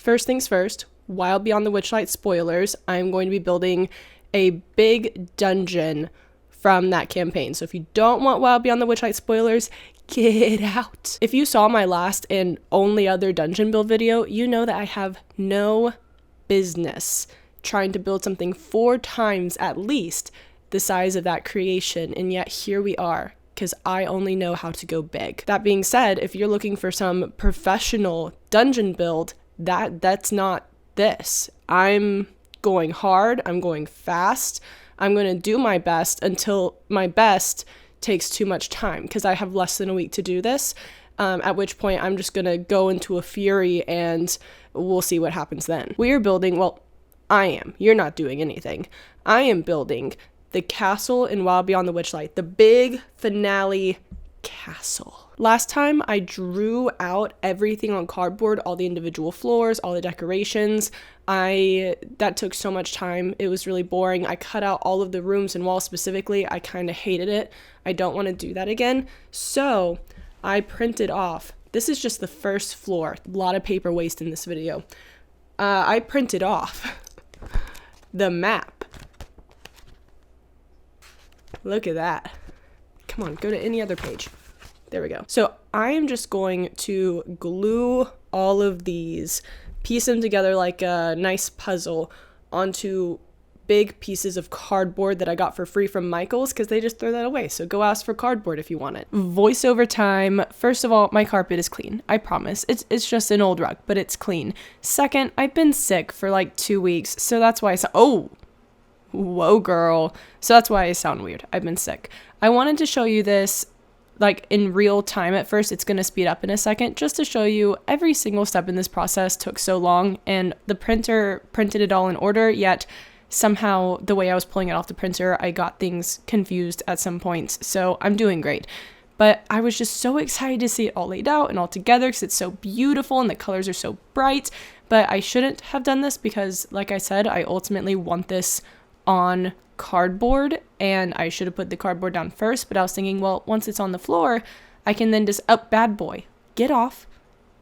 First things first, Wild Beyond the Witchlight spoilers, I'm going to be building a big dungeon from that campaign. So if you don't want Wild Beyond the Witchlight spoilers, get out. If you saw my last and only other dungeon build video, you know that I have no business trying to build something 4 times at least the size of that creation, and yet here we are, because I only know how to go big. That being said, if you're looking for some professional dungeon build, that's not this. I'm going hard, I'm going fast, I'm going to do my best until my best takes too much time, because I have less than a week to do this, at which point I'm just going to go into a fury and we'll see what happens then. We are building, well, I am. You're not doing anything. I am building the castle in Wild Beyond the Witchlight, the big finale castle. Last time I drew out everything on cardboard, all the individual floors, all the decorations. That took so much time. It was really boring. I cut out all of the rooms and walls specifically. I kind of hated it. I don't want to do that again. So I printed off. This is just the first floor. A lot of paper waste in this video. I printed off the map. Look at that. Come on, go to any other page. There we go. So I am just going to glue all of these, piece them together like a nice puzzle onto big pieces of cardboard that I got for free from Michael's, because they just throw that away. So go ask for cardboard if you want it. Voiceover time. First of all, my carpet is clean. I promise. It's just an old rug, but it's clean. Second, I've been sick for like 2 weeks, so that's why whoa girl. So that's why I sound weird. I've been sick. I wanted to show you this like in real time at first. It's going to speed up in a second just to show you every single step in this process took so long, and the printer printed it all in order, yet somehow the way I was pulling it off the printer, I got things confused at some points. So I'm doing great. But I was just so excited to see it all laid out and all together because it's so beautiful and the colors are so bright. But I shouldn't have done this because, like I said, I ultimately want this on cardboard, and I should have put the cardboard down first. But I was thinking, well, once it's on the floor, I can then just, bad boy, get off.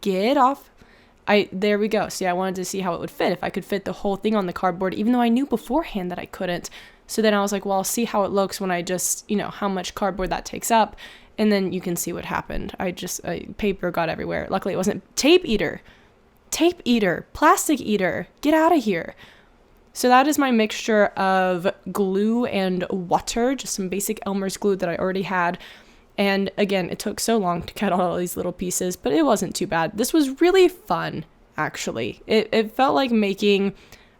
There we go. See, I wanted to see how it would fit, if I could fit the whole thing on the cardboard, even though I knew beforehand that I couldn't. So then I was like, well, I'll see how it looks when I just, how much cardboard that takes up, and then you can see what happened. Paper got everywhere. Luckily it wasn't tape eater, plastic eater, get out of here. So that is my mixture of glue and water, just some basic Elmer's glue that I already had. And again, it took so long to cut all these little pieces, but it wasn't too bad. This was really fun, actually. It felt like making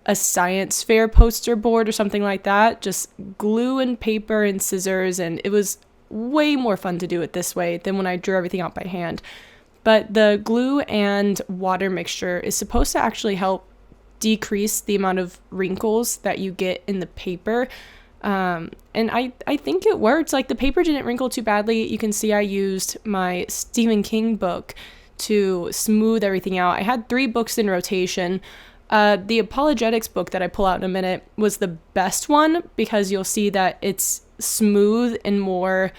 a science fair poster board or something like that. Just glue and paper and scissors, and it was way more fun to do it this way than when I drew everything out by hand. But the glue and water mixture is supposed to actually help decrease the amount of wrinkles that you get in the paper. And I think it worked. Like, the paper didn't wrinkle too badly. You can see I used my Stephen King book to smooth everything out. I had 3 books in rotation. The apologetics book that I pull out in a minute was the best one, because you'll see that it's smooth and more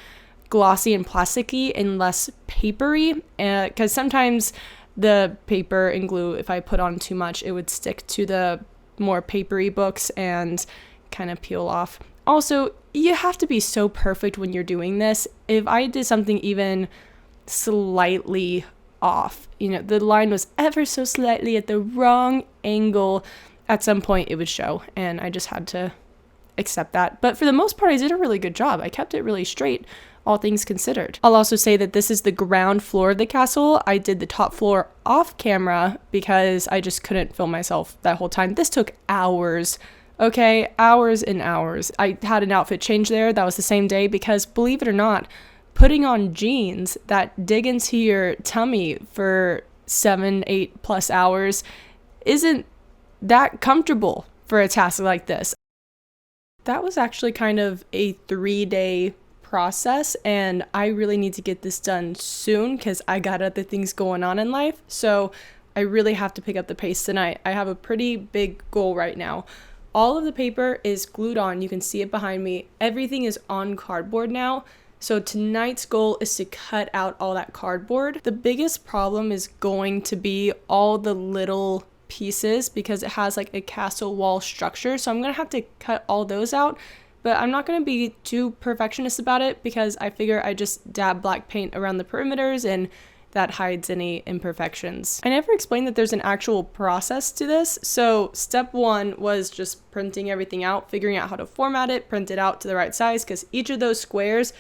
glossy and plasticky and less papery. Because sometimes the paper and glue, if I put on too much, it would stick to the more papery books and kind of peel off. Also, you have to be so perfect when you're doing this. If I did something even slightly off, the line was ever so slightly at the wrong angle, at some point it would show, and I just had to accept that. But for the most part, I did a really good job. I kept it really straight, all things considered. I'll also say that this is the ground floor of the castle. I did the top floor off camera because I just couldn't film myself that whole time. This took hours. Okay, hours and hours. I had an outfit change there. That was the same day, because believe it or not, putting on jeans that dig into your tummy for 7-8+ hours isn't that comfortable for a task like this. That was actually kind of a 3-day process, and I really need to get this done soon because I got other things going on in life. So I really have to pick up the pace tonight. I have a pretty big goal right now. All of the paper is glued on. You can see it behind me. Everything is on cardboard now. So tonight's goal is to cut out all that cardboard. The biggest problem is going to be all the little pieces because it has like a castle wall structure. So I'm going to have to cut all those out. But I'm not going to be too perfectionist about it because I figure I just dab black paint around the perimeters and that hides any imperfections. I never explained that there's an actual process to this. So step 1 was just printing everything out, figuring out how to format it, print it out to the right size, because each of those squares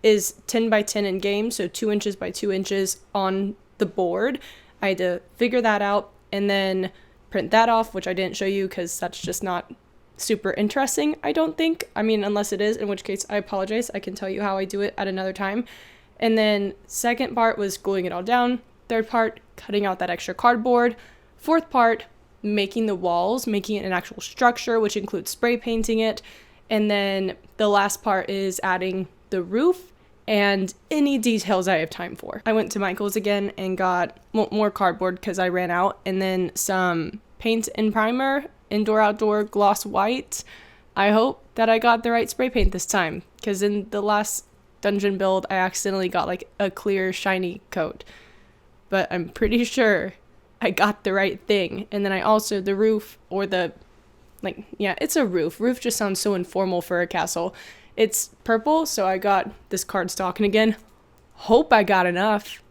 is 10 by 10 in game, so 2 inches by 2 inches on the board. I had to figure that out and then print that off, which I didn't show you because that's just not super interesting, I don't think. I mean, unless it is, in which case I apologize. I can tell you how I do it at another time. And then second part was gluing it all down. Third part, cutting out that extra cardboard. Fourth part, making the walls, making it an actual structure, which includes spray painting it. And then the last part is adding the roof and any details I have time for. I went to Michael's again and got more cardboard because I ran out, and then some paint and primer, indoor outdoor gloss white. I hope that I got the right spray paint this time, because in the last dungeon build I accidentally got like a clear shiny coat, but I'm pretty sure I got the right thing. And then I also, the roof, or the, like, yeah, it's a roof just sounds so informal for a castle. It's purple, so I got this cardstock, and again, hope I got enough.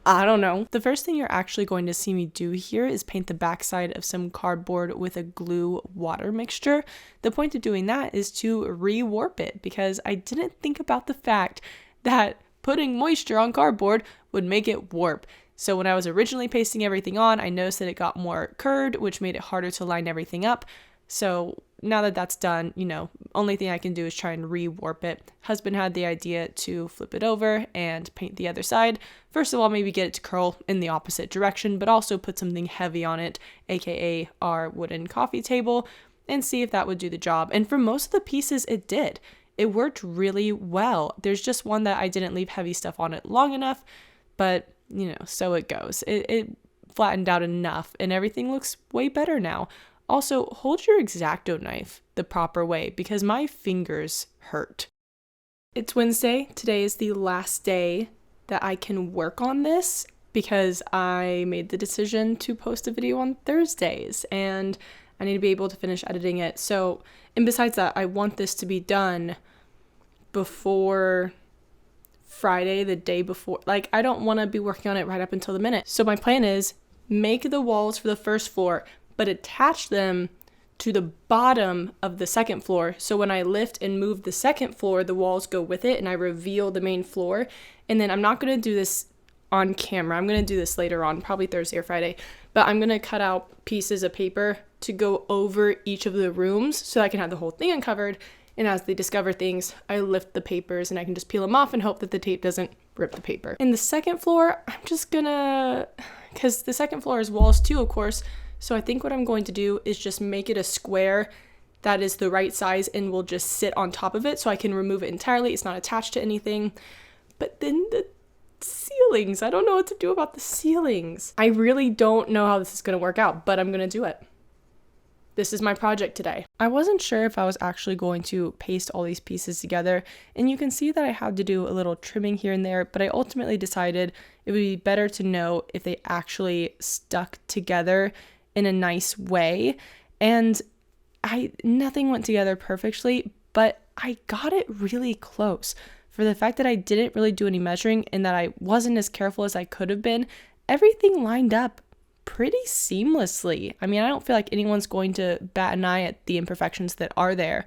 I don't know. The first thing you're actually going to see me do here is paint the backside of some cardboard with a glue water mixture. The point of doing that is to re-warp it, because I didn't think about the fact that putting moisture on cardboard would make it warp. So when I was originally pasting everything on, I noticed that it got more curved, which made it harder to line everything up. So now that that's done, you know, only thing I can do is try and re-warp it. Husband had the idea to flip it over and paint the other side. First of all, maybe get it to curl in the opposite direction, but also put something heavy on it, aka our wooden coffee table, and see if that would do the job. And for most of the pieces, it did. It worked really well. There's just one that I didn't leave heavy stuff on it long enough, but, you know, so it goes. It flattened out enough, and everything looks way better now. Also, hold your X-Acto knife the proper way because my fingers hurt. It's Wednesday. Today is the last day that I can work on this because I made the decision to post a video on Thursdays and I need to be able to finish editing it. So, and besides that, I want this to be done before Friday, the day before. Like, I don't want to be working on it right up until the minute. So my plan is make the walls for the first floor, but attach them to the bottom of the second floor. So when I lift and move the second floor, the walls go with it and I reveal the main floor. And then I'm not going to do this on camera. I'm going to do this later on, probably Thursday or Friday. But I'm going to cut out pieces of paper to go over each of the rooms so I can have the whole thing uncovered. And as they discover things, I lift the papers and I can just peel them off and hope that the tape doesn't rip the paper. In the second floor, I'm just gonna, because the second floor is walls too, of course. So I think what I'm going to do is just make it a square that is the right size and will just sit on top of it so I can remove it entirely. It's not attached to anything. But then the ceilings, I don't know what to do about the ceilings. I really don't know how this is going to work out, but I'm going to do it. This is my project today. I wasn't sure if I was actually going to paste all these pieces together, and you can see that I had to do a little trimming here and there, but I ultimately decided it would be better to know if they actually stuck together in a nice way. And nothing went together perfectly, but I got it really close. For the fact that I didn't really do any measuring and that I wasn't as careful as I could have been, everything lined up pretty seamlessly. I mean, I don't feel like anyone's going to bat an eye at the imperfections that are there.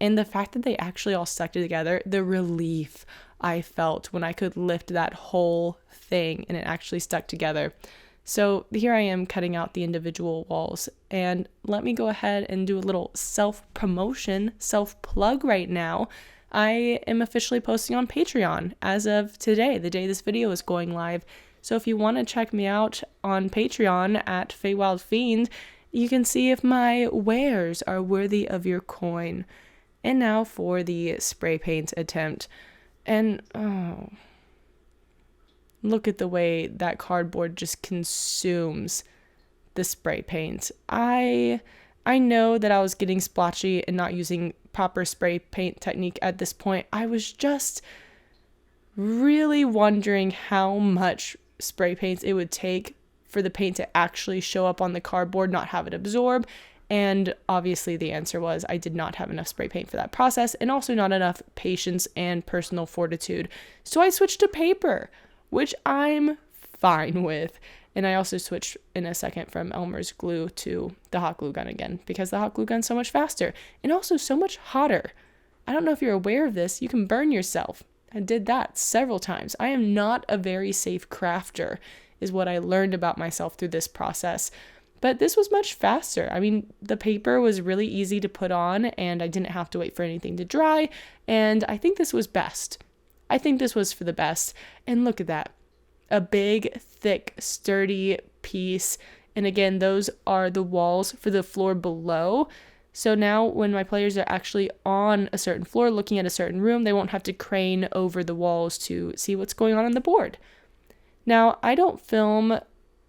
And the fact that they actually all stuck together, the relief I felt when I could lift that whole thing and it actually stuck together. So here I am cutting out the individual walls, and let me go ahead and do a little self-promotion, self-plug right now. I am officially posting on Patreon as of today, the day this video is going live. So if you want to check me out on Patreon at FeyWildFiend, you can see if my wares are worthy of your coin. And now for the spray paint attempt. And oh, look at the way that cardboard just consumes the spray paint. I know that I was getting splotchy and not using proper spray paint technique at this point. I was just really wondering how much spray paints it would take for the paint to actually show up on the cardboard, not have it absorb. And obviously the answer was I did not have enough spray paint for that process, and also not enough patience and personal fortitude. So I switched to paper, which I'm fine with. And I also switched in a second from Elmer's glue to the hot glue gun again, because the hot glue gun's so much faster and also so much hotter. I don't know if you're aware of this. You can burn yourself. I did that several times. I am not a very safe crafter, is what I learned about myself through this process. But this was much faster. I mean, the paper was really easy to put on, and I didn't have to wait for anything to dry, and I think this was best. I think this was for the best. And look at that. A big, thick, sturdy piece. And again, those are the walls for the floor below. So now when my players are actually on a certain floor looking at a certain room, they won't have to crane over the walls to see what's going on the board. Now, I don't film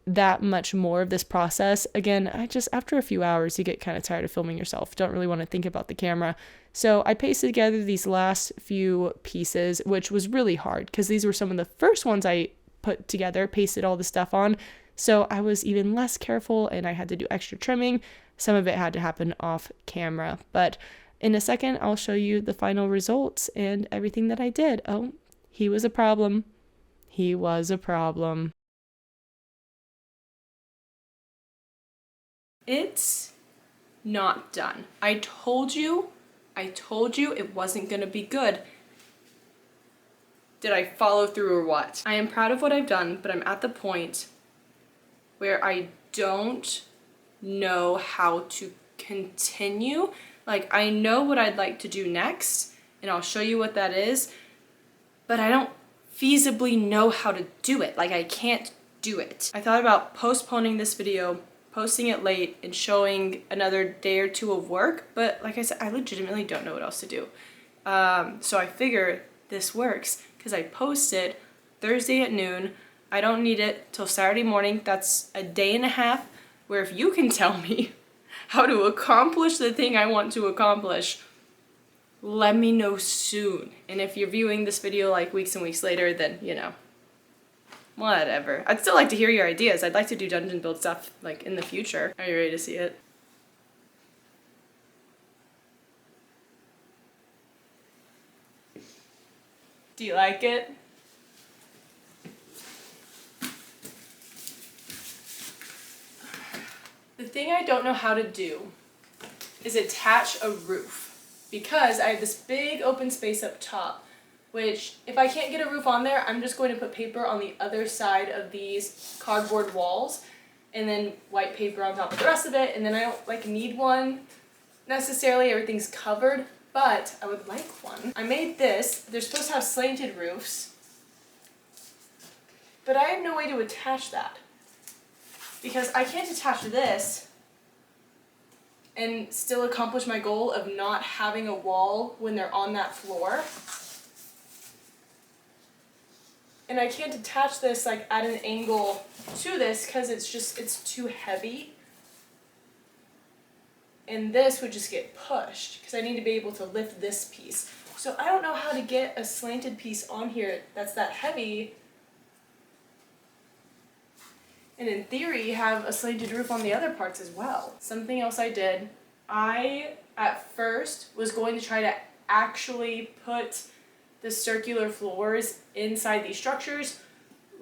that much more of this process. Again, after a few hours, you get kind of tired of filming yourself. Don't really want to think about the camera. So I pasted together these last few pieces, which was really hard because these were some of the first ones I put together, pasted all the stuff on. So I was even less careful and I had to do extra trimming. Some of it had to happen off camera. But in a second, I'll show you the final results and everything that I did. Oh, he was a problem. He was a problem. It's not done. I told you it wasn't gonna be good. Did I follow through or what? I am proud of what I've done, but I'm at the point where I don't know how to continue. Like, I know what I'd like to do next, and I'll show you what that is, but I don't feasibly know how to do it. Like, I can't do it. I thought about postponing this video, posting it late, and showing another day or two of work, but like I said, I legitimately don't know what else to do. So I figure this works because I posted Thursday at noon. I don't need it till Saturday morning. That's a day and a half where if you can tell me how to accomplish the thing I want to accomplish, let me know soon. And if you're viewing this video like weeks and weeks later, then, you know, whatever. I'd still like to hear your ideas. I'd like to do dungeon build stuff like in the future. Are you ready to see it? Do you like it? The thing I don't know how to do is attach a roof, because I have this big open space up top, which if I can't get a roof on there, I'm just going to put paper on the other side of these cardboard walls and then white paper on top of the rest of it, and then I don't like need one necessarily. Everything's covered, but I would like one. I made this. They're supposed to have slanted roofs, but I have no way to attach that, because I can't attach this and still accomplish my goal of not having a wall when they're on that floor. And I can't attach this like at an angle to this because it's too heavy. And this would just get pushed because I need to be able to lift this piece. So I don't know how to get a slanted piece on here that's that heavy, and in theory have a slanted roof on the other parts as well. Something else I did, I at first was going to try to actually put the circular floors inside these structures.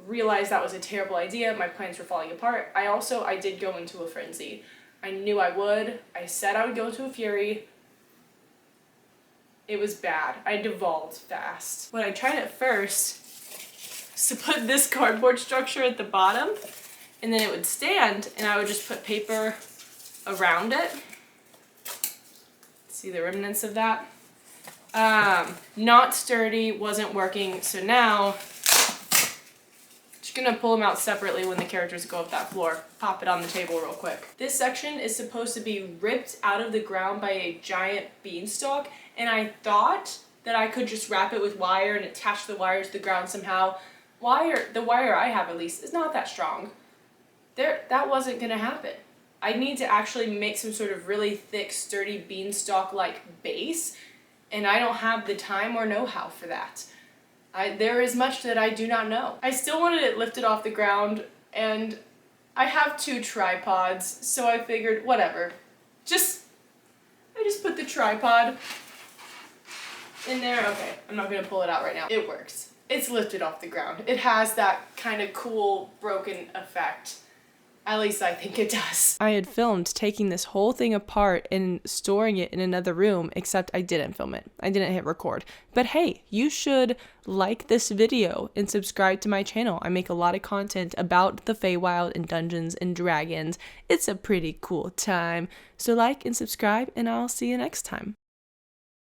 Realized that was a terrible idea. My plans were falling apart. I did go into a frenzy. I knew I would. I said I would go into a fury. It was bad. I devolved fast. What I tried at first was to put this cardboard structure at the bottom, and then it would stand, and I would just put paper around it. See the remnants of that? Not sturdy, wasn't working, so now just gonna pull them out separately when the characters go up that floor. Pop it on the table real quick. This section is supposed to be ripped out of the ground by a giant beanstalk, and I thought that I could just wrap it with wire and attach the wire to the ground somehow. The wire I have at least is not that strong. That wasn't gonna happen. I need to actually make some sort of really thick, sturdy beanstalk-like base, and I don't have the time or know-how for that. There is much that I do not know. I still wanted it lifted off the ground, and I have 2 tripods, so I figured, whatever. I just put the tripod in there. Okay, I'm not gonna pull it out right now. It works. It's lifted off the ground. It has that kind of cool broken effect. At least I think it does. I had filmed taking this whole thing apart and storing it in another room, except I didn't film it. I didn't hit record. But hey, you should like this video and subscribe to my channel. I make a lot of content about the Feywild and Dungeons and Dragons. It's a pretty cool time. So like and subscribe, and I'll see you next time.